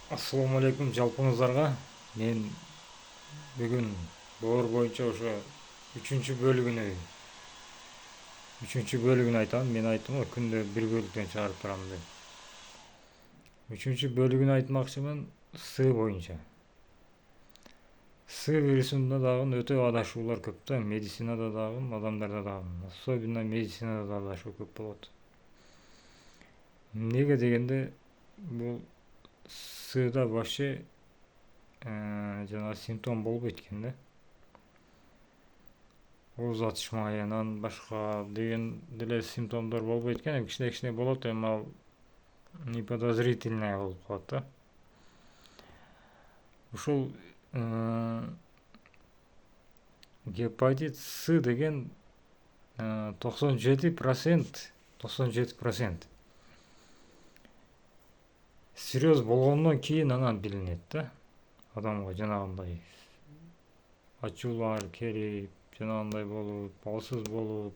Ассаламу алейкум жалпыңыздарга. Мен бүгүн боор боюнча ошо үчүнчү бөлүгүнө айтам. Мен айттым го күндө бир бөлүктөн чыгарып турам деп. Үчүнчү бөлүгүнө айтмакчымын С боюнча. С вирусунда дагы өтө адашуулар көп да, медицинада дагы, адамдарда дагы. Особенно медицинада адашуу көп болот. Неге дегенде бул Сда вообще жана симптом болбойт экен да. Ооз ачышмай, анан башка деген деле симптомдор болбойт экен. Кичине болот, эми ал неподозрительное болуп калат да. Ушул гепатит С деген 97% сирроз болгондон кийин анан билинет да. Адамга жанагындай ачуулар келип, жанагындай болуп, балсыз болуп,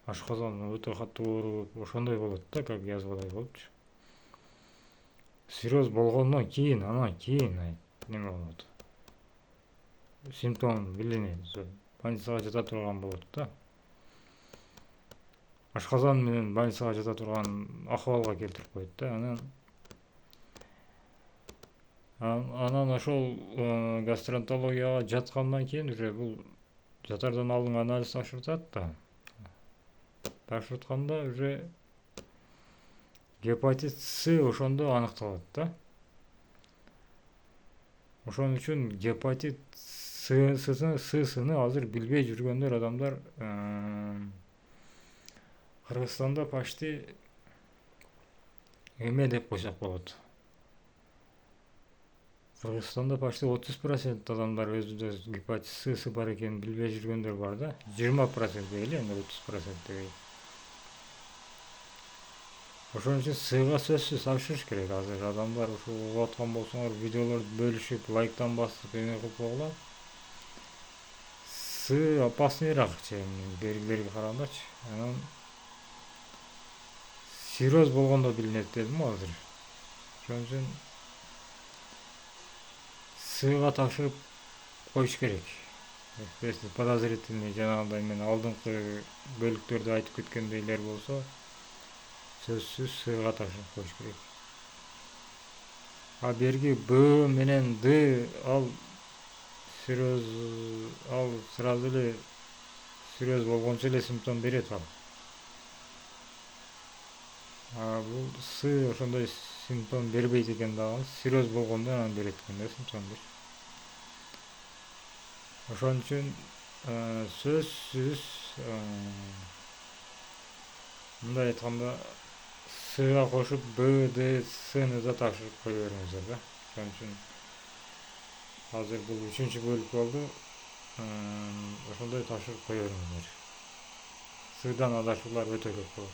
ашказан өтө катуу ооруп, ошондой болот да, как язвадай болупчу. Сирроз болгондон кийин, анан кийин неме болот. Симптом билинет. Больницага жата турган болот да. Ашказан менен больницага жата турган акыбалга келтирип коет да. Анан ошол гастроэнтерологияга жаткандан кийин уже бул жатардан алынган анализ тапшыртат да. Тапшыртканда уже гепатит С ошондо аныкталат да. Ошон үчүн гепатит Сны азыр билбей жүргөндөр адамдар Кыргызстанда почти эме деп койсок болот. Кыргызстанда почти 30% адамдар өзүндө гепатит С бар экенин билбей жүргөндөр бар да. 20% дейли, эми 30% дебей. Ошон үчүн Сга сөзсүз тапшырыш керек. Азыр адамдар ушул угуп аткан болсоңор, видеолорду бөлүшүп, лайктан басып, эме кылып койгула. С опаснийраак бергилерге карагандачы. Анан сирроз болгондо билинет дедим го азыр. Ошон үчүн Сга тапшырып коюш керек. Если подозрительный жанагындай мен алдыңкы бөлүктөрдө айтып кеткендейлер болсо, сөзсүз Сга тапшырып коюш керек. А берги Б менен Д ал сирроз, ал сразу эле сирроз болгончо эле симптом берет ал. А бул С ошондой симптом бербейт экен дагы. Сирроз болгондо анан берет экен да симптомду. Ошон үчүн сөзсүз мындай айтканда Сга кошуп Б, Д, Сны да тапшырып кое бериңиздер да. Ошон үчүн азыр бул үчүнчү бөлүк болду. Ошондой тапшырып кое бериңиздер. Сдан адашуулар өтө көп болот.